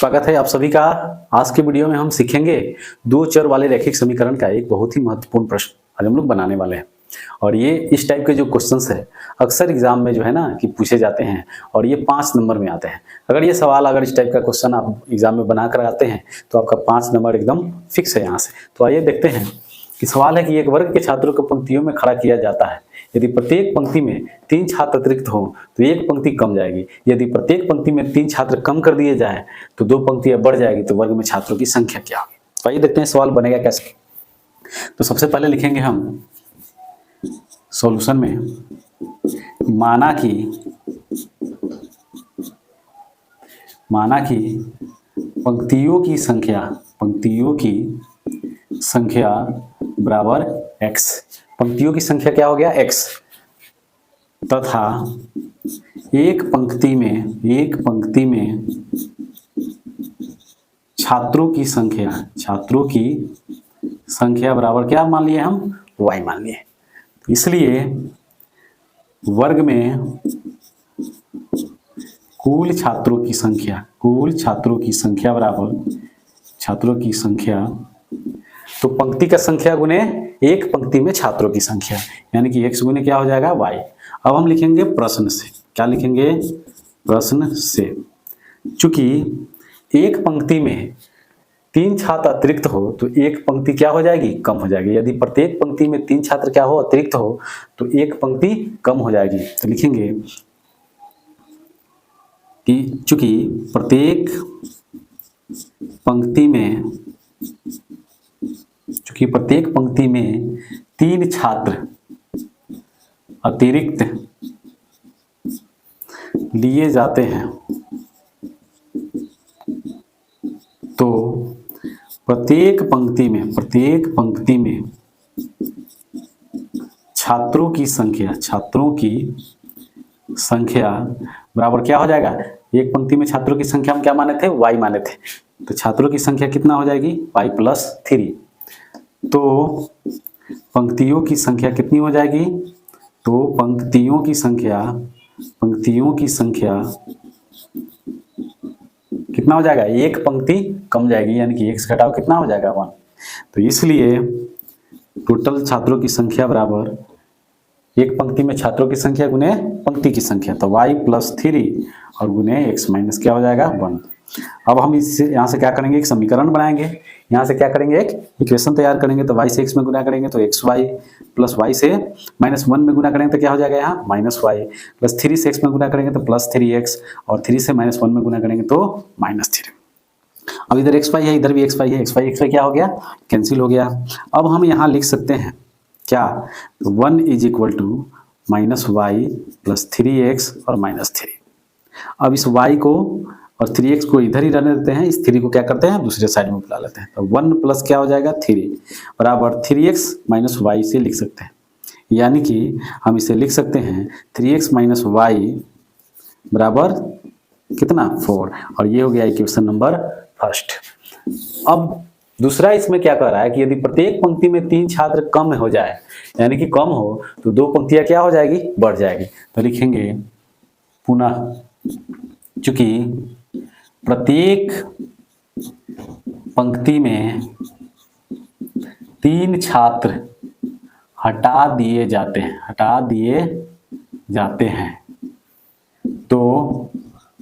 स्वागत है आप सभी का। आज के वीडियो में हम सीखेंगे दो चर वाले रैखिक समीकरण का एक बहुत ही महत्वपूर्ण प्रश्न आज हम लोग बनाने वाले हैं। और ये इस टाइप के जो क्वेश्चंस है अक्सर एग्जाम में जो है ना कि पूछे जाते हैं और ये 5 नंबर में आते हैं। अगर ये सवाल अगर इस टाइप का क्वेश्चन आप एग्जाम में बना कर आते हैं तो आपका 5 नंबर एकदम फिक्स है यहाँ से। तो आइए देखते हैं कि सवाल है कि एक वर्ग के छात्रों को पंक्तियों में खड़ा किया जाता है। यदि प्रत्येक पंक्ति में 3 छात्र अतिरिक्त हो तो एक पंक्ति कम जाएगी। यदि प्रत्येक पंक्ति में 3 छात्र कम कर दिए जाए तो 2 पंक्तियां बढ़ जाएगी। तो वर्ग में छात्रों की संख्या क्या होगी। तो आइए देखते हैं सवाल बनेगा कैसे। तो सबसे पहले लिखेंगे हम सॉल्यूशन में माना कि पंक्तियों की संख्या बराबर x। पंक्तियों की संख्या क्या हो गया x, तथा एक पंक्ति में छात्रों की संख्या बराबर क्या मान लिए हम y मान लिए। इसलिए वर्ग में कुल छात्रों की संख्या बराबर छात्रों की संख्या, तो पंक्ति का संख्या गुने एक पंक्ति में छात्रों की संख्या, यानी कि x गुने क्या हो जाएगा y। अब हम लिखेंगे प्रश्न से, क्या लिखेंगे प्रश्न से, चूंकि एक पंक्ति में 3 छात्र अतिरिक्त हो तो एक पंक्ति क्या हो जाएगी कम हो जाएगी। यदि प्रत्येक पंक्ति में 3 छात्र क्या हो अतिरिक्त हो तो एक पंक्ति कम हो जाएगी। तो लिखेंगे कि चूंकि प्रत्येक पंक्ति में 3 छात्र अतिरिक्त लिए जाते हैं तो प्रत्येक पंक्ति में छात्रों की संख्या बराबर क्या हो जाएगा। एक पंक्ति में छात्रों की संख्या हम क्या माने थे y माने थे, तो छात्रों की संख्या कितना हो जाएगी y + 3। तो पंक्तियों की संख्या कितनी हो जाएगी, तो पंक्तियों की संख्या कितना हो जाएगा, एक पंक्ति कम जाएगी, यानी कि x घटाओ कितना हो जाएगा 1। तो इसलिए टोटल छात्रों की संख्या बराबर एक पंक्ति में छात्रों की संख्या गुने पंक्ति की संख्या, तो y + 3 और गुने x माइनस क्या हो जाएगा 1। अब हम इससे यहाँ से क्या करेंगे, एक समीकरण बनाएंगे। यहाँ से क्या करेंगे, एक इक्वेशन तैयार करेंगे। तो y से x में गुना करेंगे तो xy प्लस y से -1 में गुना करेंगे तो क्या हो जाएगा यहाँ -y, प्लस 3 से x में गुना करेंगे तो +3x और 3 से -1 में गुना करेंगे तो -3। अब इधर xy है, इधर भी xy है, xy क्या हो गया कैंसिल हो गया। अब हम यहाँ लिख सकते हैं क्या, 1 = -y + 3x और -3। अब इस y को और 3x को इधर ही रहने देते हैं, इस 3 को क्या करते हैं दूसरे साइड में बुला लेते हैं। तो 1 प्लस क्या हो जाएगा 3 बराबर 3x - y से लिख सकते हैं, यानी कि हम इसे लिख सकते हैं 3x - y बराबर कितना 4। और ये हो गया इक्वेशन नंबर फर्स्ट। अब दूसरा इसमें क्या कह रहा है कि यदि प्रत्येक पंक्ति में 3 छात्र कम हो जाए, यानी कि कम हो, तो 2 पंक्तियां क्या हो जाएगी बढ़ जाएगी। तो लिखेंगे पुनः चूंकि प्रत्येक पंक्ति में 3 छात्र हटा दिए जाते हैं तो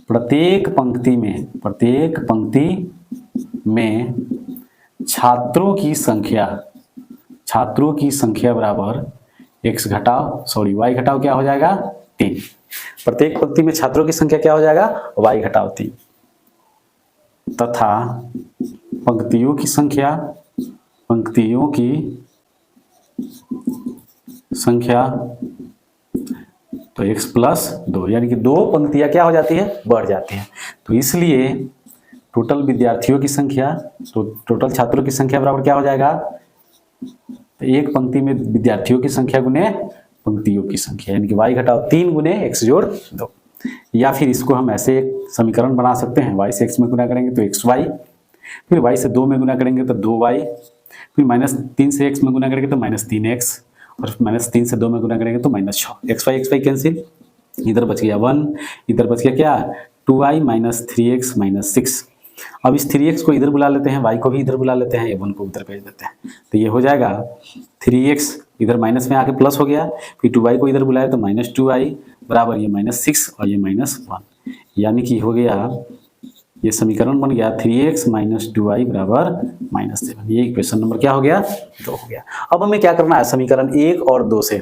प्रत्येक पंक्ति में छात्रों की संख्या बराबर y घटाओ क्या हो जाएगा 3। प्रत्येक पंक्ति में छात्रों की संख्या क्या हो जाएगा y घटाओ 3, तथा पंक्तियों की संख्या तो x + 2, यानी कि 2 पंक्तियां क्या हो जाती है बढ़ जाती हैं। तो इसलिए टोटल विद्यार्थियों की संख्या, तो टोटल छात्रों की संख्या बराबर क्या हो जाएगा, तो एक पंक्ति में विद्यार्थियों की संख्या गुने पंक्तियों की संख्या, यानी कि y घटाओ 3 गुने x जोड़ 2। या फिर इसको हम ऐसे एक समीकरण बना सकते हैं, y से x में गुना करेंगे तो xy, फिर y से 2 में गुना करेंगे तो 2y, फिर -3 से x में गुना करेंगे तो -3x, और -3 से 2 में गुना करेंगे तो -6। xy कैंसिल, इधर बच गया 1, इधर बच गया क्या 2y -3x -6। अब इस 3x को इधर बुला लेते हैं, y को भी इधर बुला लेते हैं, a1 को उधर भेज देते हैं। तो ये हो जाएगा 3x इधर माइनस में आके प्लस हो गया, फिर 2y को इधर बुलाए तो -2y बराबर ये -6 और ये -1, यानी कि हो गया, ये समीकरण बन गया 3x - 2y बराबर -7। ये इक्वेशन नंबर क्या हो गया, 2 हो गया। अब हमें क्या करना है, समीकरण 1 और 2 से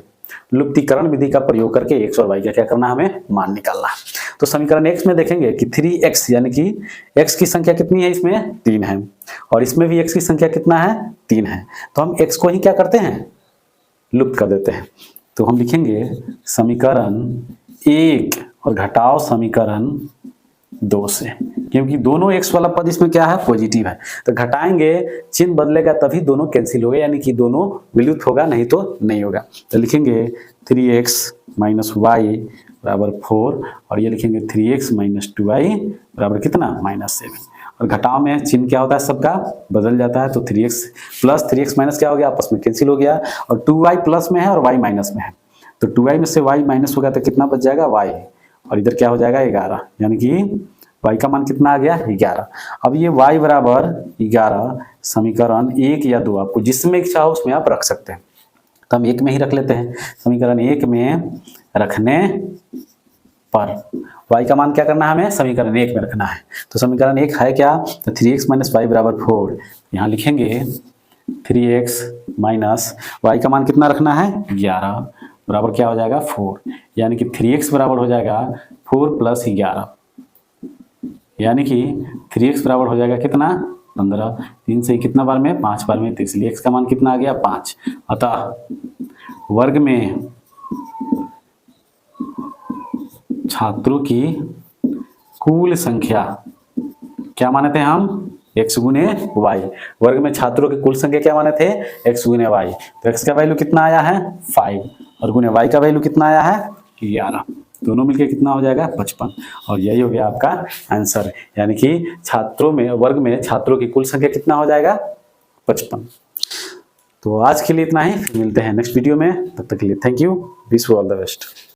लुप्तीकरण विधि का प्रयोग करके x और y का क्या करना है, हमें मान निकालना है। तो समीकरण x में देखेंगे कि 3x यानी कि x की संख्या कितनी है, इसमें 3 है, और इसमें भी x की संख्या कितना है, 3 है। तो हम x को ही क्या करते हैं, लुप्त कर देते हैं। तो हम लिखेंगे समीकरण 1 और घटाओ समीकरण 2 से, क्योंकि दोनों x वाला पद इसमें क्या है, पॉजिटिव है। तो घटाएंगे, चिन्ह बदलेगा तभी दोनों कैंसिल होगा, यानी कि दोनों विलुप्त होगा, नहीं तो नहीं होगा। तो लिखेंगे 3x - y बराबर 4, और ये लिखेंगे 3x - 2y बराबर कितना, -7। और घटाव में चिन्ह क्या होता है, सबका बदल जाता है। तो 3x प्लस 3x माइनस क्या हो गया, आपस में कैंसिल हो गया, और 2y प्लस में है और y माइनस में है। तो 2y में से y माइनस होगा तो कितना बच जाएगा, y, और इधर क्या हो जाएगा 11, यानी कि y का मान कितना आ गया, 11। अब ये y बराबर 11 समीकरण 1 या 2, आपको जिसमें इच्छा हो उसमें आप रख सकते हैं। तो हम 1 में ही रख लेते हैं। समीकरण 1 में रखने पर y का मान क्या करना है, हमें समीकरण 1 में रखना है। तो समीकरण 1 है क्या, तो 3x - y बराबर 4। यहाँ लिखेंगे 3x माइनस y का मान कितना रखना है, 11 बराबर क्या हो जाएगा, 4, यानी कि 3x बराबर हो जाएगा 4 + 11, यानी कि 3x बराबर हो जाएगा कितना, 15। 3 से कितना बार में, 5 बार में, तो इसलिए x का मान कितना आ गया, 5। अतः वर्ग में छात्रों की कुल संख्या क्या माने थे हम, x गुने y। वर्ग में छात्रों की कुल संख्या क्या माने थे, x गुने y। तो x का वैल्यू कितना आया है, 5, और गुने y का वैल्यू कितना आया है, 11। दोनों मिलके कितना हो जाएगा, 55। और यही हो गया आपका आंसर, यानी कि छात्रों में, वर्ग में छात्रों की कुल संख्या कितना हो जाएगा, 55। तो आज के लिए इतना ही, मिलते हैं नेक्स्ट वीडियो में, तब तक के लिए thank you, wish you all the best.